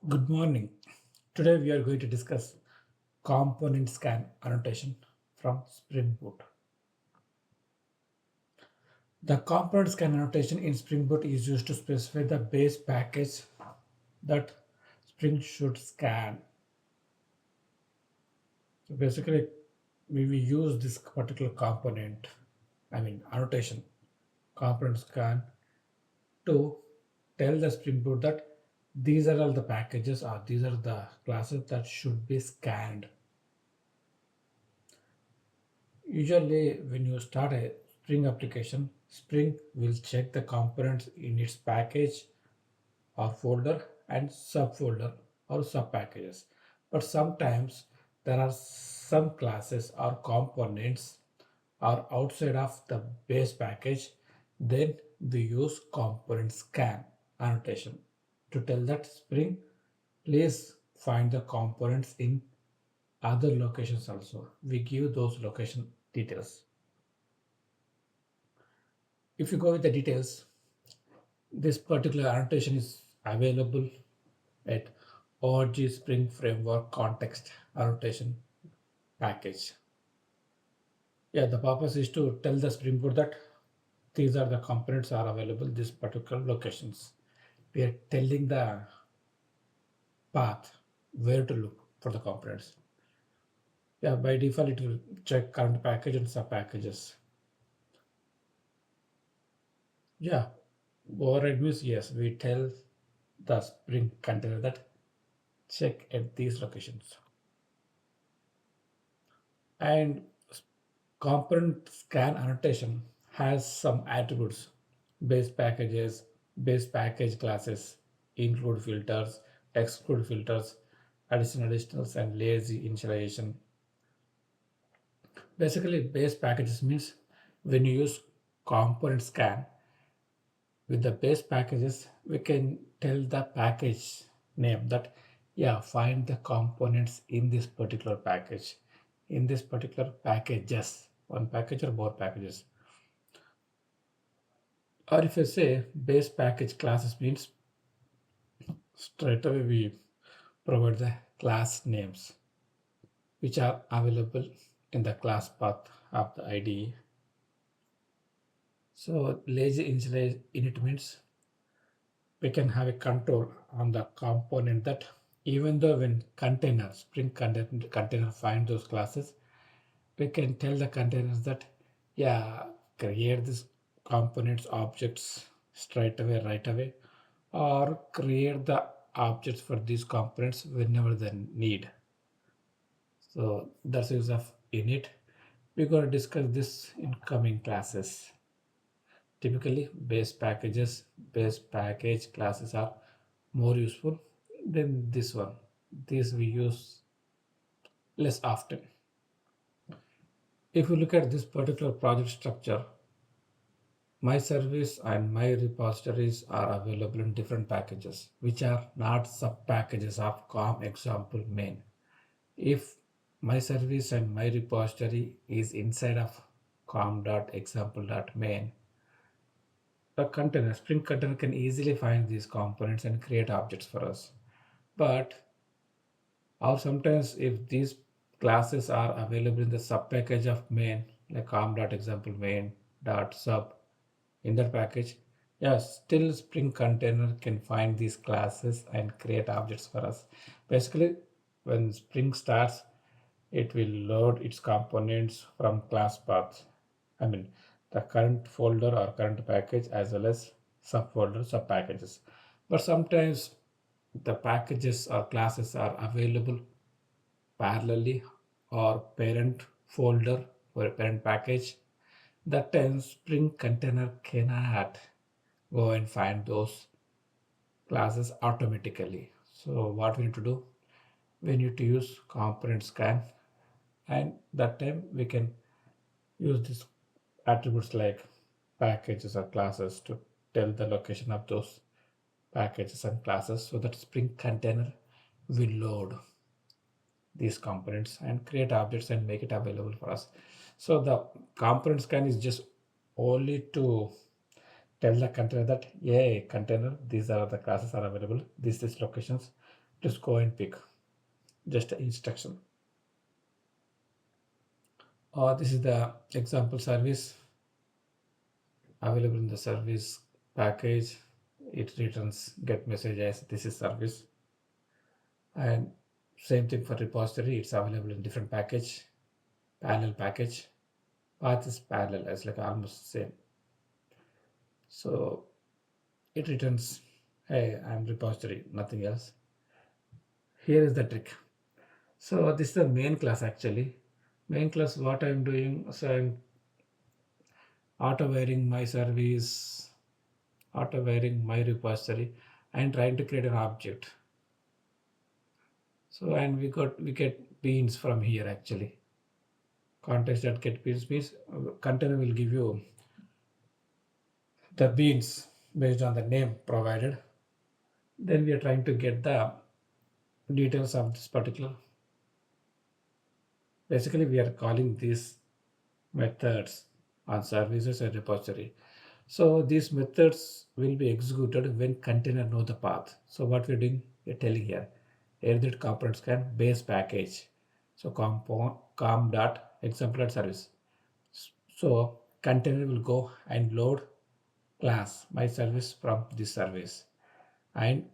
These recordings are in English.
Good morning. Today we are going to discuss component scan annotation from Spring Boot. The component scan annotation in Spring Boot is used to specify the base package that Spring should scan. So basically, we will use this particular component, annotation, component scan to tell the Spring Boot that these are all the packages or these are the classes that should be scanned. Usually, when you start a Spring application, Spring will check the components in its package or folder and subfolder or subpackages. But sometimes there are some classes or components are outside of the base package. Then we use component scan annotation to tell that Spring, please find the components in other locations also. We give those location details. If you go with the details, this particular annotation is available at org Spring Framework context annotation package. Yeah, the purpose is to tell the Spring Boot that these are the components are available these particular locations. We are telling the path where to look for the components. Yeah, by default it will check current package and sub packages. Yeah, override means yes, we tell the Spring container that check at these locations. And component scan annotation has some attributes: base packages, base package classes, include filters, exclude filters, additionals, and lazy initialization. Basically, base packages means when you use component scan with the base packages, we can tell the package name that, yeah, find the components in this particular package, in this particular packages, one package or more packages. Or if I say base package classes means straight away we provide the class names which are available in the class path of the IDE. So lazy init means we can have a control on the component that even though when container spring container find those classes, we can tell the containers that, yeah, create this components objects straight away, right away, or create the objects for these components whenever they need. So that's the use of init. We're going to discuss this in coming classes. Typically, base package classes are more useful than this one. This we use less often. If you look at this particular project structure, my service and my repositories are available in different packages, which are not sub packages of com example main. If my service and my repository is inside of com.example.main, the container, Spring container can easily find these components and create objects for us. But or sometimes if these classes are available in the sub package of main, like com.example main dot sub in that package, yes, still Spring container can find these classes and create objects for us. Basically, when Spring starts, it will load its components from class path. I mean, the current folder or current package as well as subfolder, sub packages. But sometimes the packages or classes are available parallelly or parent folder or a parent package. That time Spring container cannot go and find those classes automatically. So what we need to do? We need to use component scan, and that time we can use these attributes like packages or classes to tell the location of those packages and classes so that Spring container will load these components and create objects and make it available for us. So the component scan is just only to tell the container that, yeah, container, these are the classes are available, these locations, Just go and pick just the instruction. This is the example service available in the service package. It returns get message as this is service, and same thing for repository. It's available in different package, parallel package. Path is parallel as like almost same. So it returns, hey, I'm repository, nothing else. Here is the trick. So this is the main class actually. Main class, what I'm doing, so I'm auto wiring my service, auto wiring my repository, and trying to create an object. So and we get beans from here actually. Context that get beans means container will give you the beans based on the name provided. Then we are trying to get the details of this particular. Basically, we are calling these methods on services and repository. So these methods will be executed when container know the path. So what we're doing, we're telling here, edit component scan base package. So com dot exemplar service. So container will go and load class my service from this service, and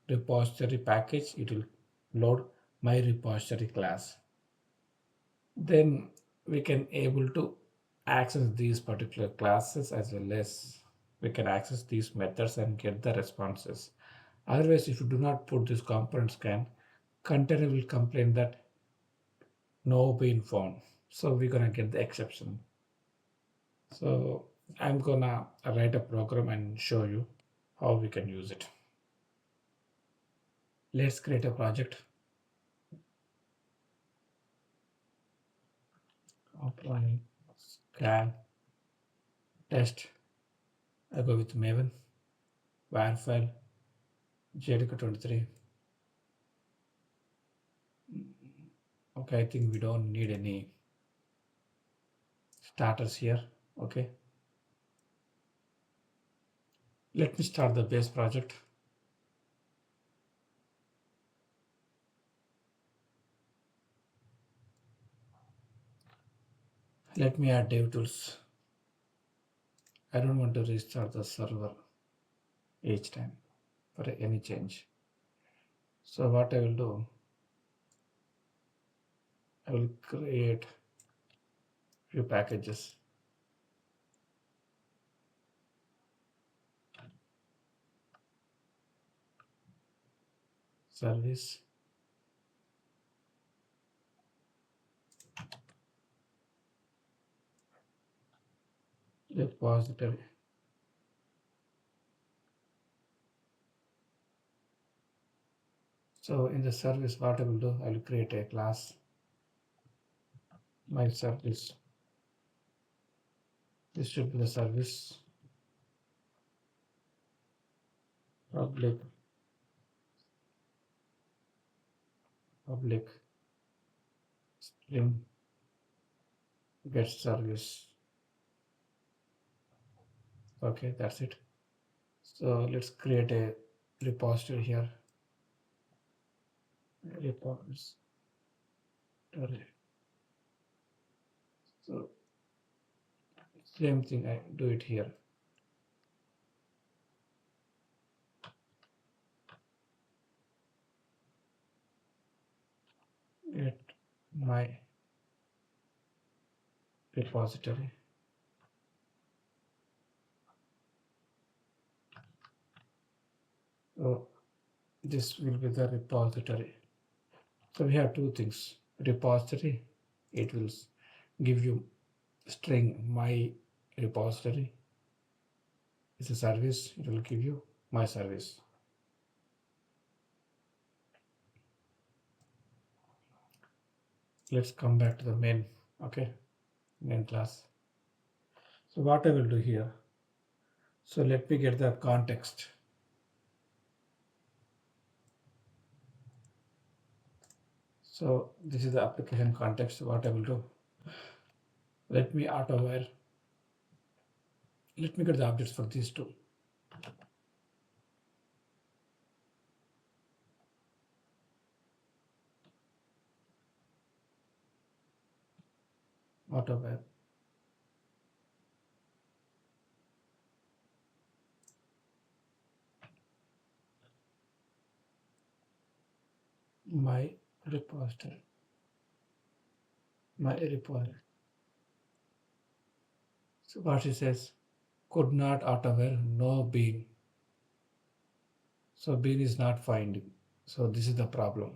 repository package it will load my repository class. Then we can able to access these particular classes as well as we can access these methods and get the responses. Otherwise, if you do not put this component scan, container will complain that no being found. So we're gonna get the exception. So I'm gonna write a program and show you how we can use it. Let's create a project. Apply scan test. I go with Maven, var file, JDK23. Okay, I think we don't need any starters here. Okay, let me start the base project. Let me add dev tools. I don't want to restart the server each time for any change. So what I will do, I will create few packages. Service, repository. So in the service, what I will do, I will create a class, my service. This should be the service, public, public, string, get service. Okay, that's it. So let's create a repository here. Repository. So same thing, I do it here. Get my repository. So this will be the repository. So we have two things. Repository, it will give you string my repository. It's a service, it will give you my service. Let's come back to the main, okay, main class. So what I will do here, so let me get the context. So this is the application context. What I will do, let me auto wire, let me get the objects for these two. auto my repository, my repository. So what she says, could not auto no bean. So bean is not finding. So this is the problem.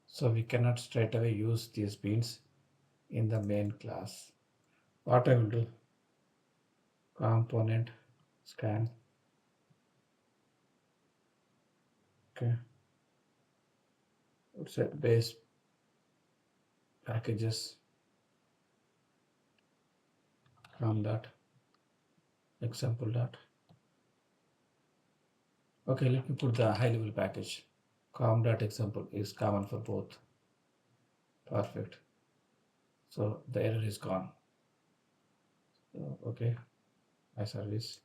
So we cannot straight away use these beans in the main class. What I will do, component scan. Okay, it's a base packages from that example dot. Okay, let me put the high level package. Com dot example is common for both. Perfect. So the error is gone. So, okay, my service.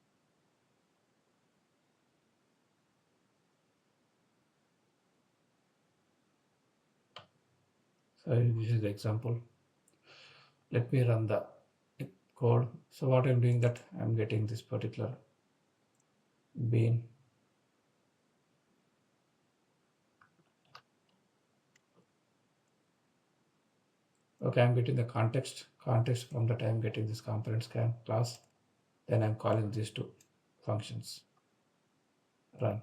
So this is the example. Let me run the code. So what I'm doing that I'm getting this particular bean. Okay, I'm getting the context from that I'm getting this component scan class. Then I'm calling these two functions. Run.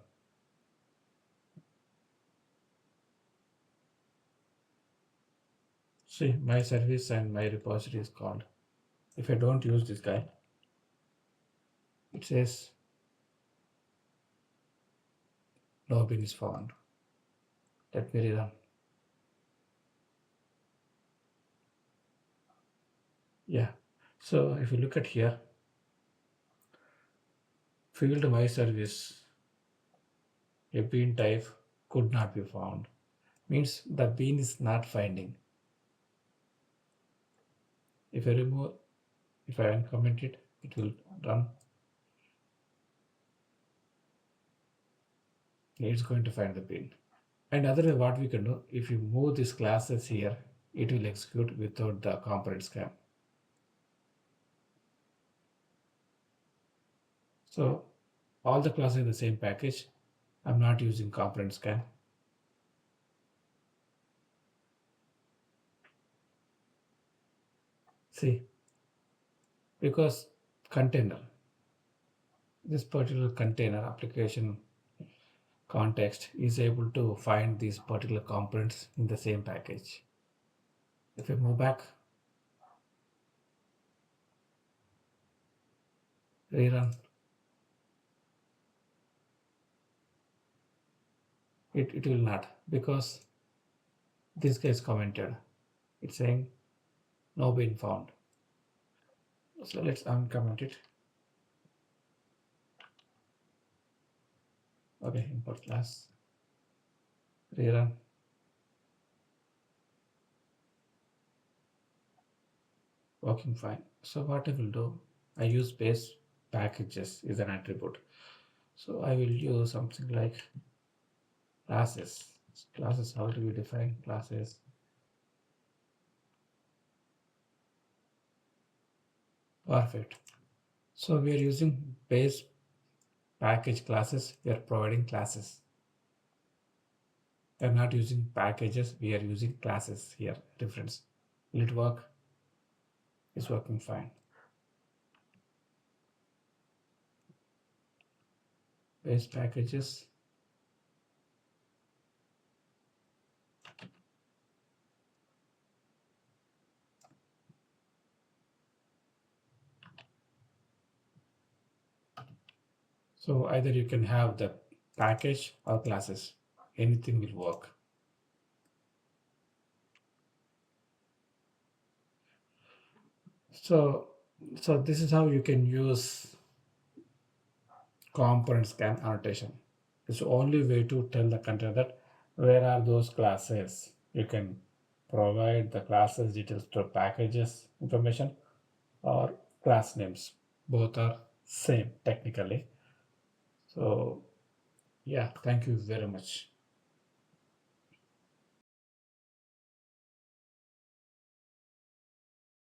See, my service and my repository is called. If I don't use this guy, it says no bin is found. Let me rerun. Yeah. So if you look at here, field my service, a bean type could not be found. Means the bean is not finding. If I remove, if I uncomment it, it will run. It's going to find the bean. And other way, what we can do, if you move these classes here, it will execute without the component scan. So all the classes in the same package. I'm not using component scan. See, because container, this particular container application context is able to find these particular components in the same package. If I move back, rerun, it will not, because this guy is commented. It's saying no being found. So let's uncomment it. Okay, import class, rerun. Working fine. So what I will do, I use base packages is an attribute. So I will use something like classes. Classes, how do we define classes? Perfect. So we are using base package classes. We are providing classes. We are not using packages. We are using classes here. Difference. Will it work? It's working fine. Base packages. So either you can have the package or classes. Anything will work. So, so this is how you can use component scan annotation. It's the only way to tell the container that where are those classes. You can provide the classes details to packages information or class names. Both are same technically. So yeah, thank you very much.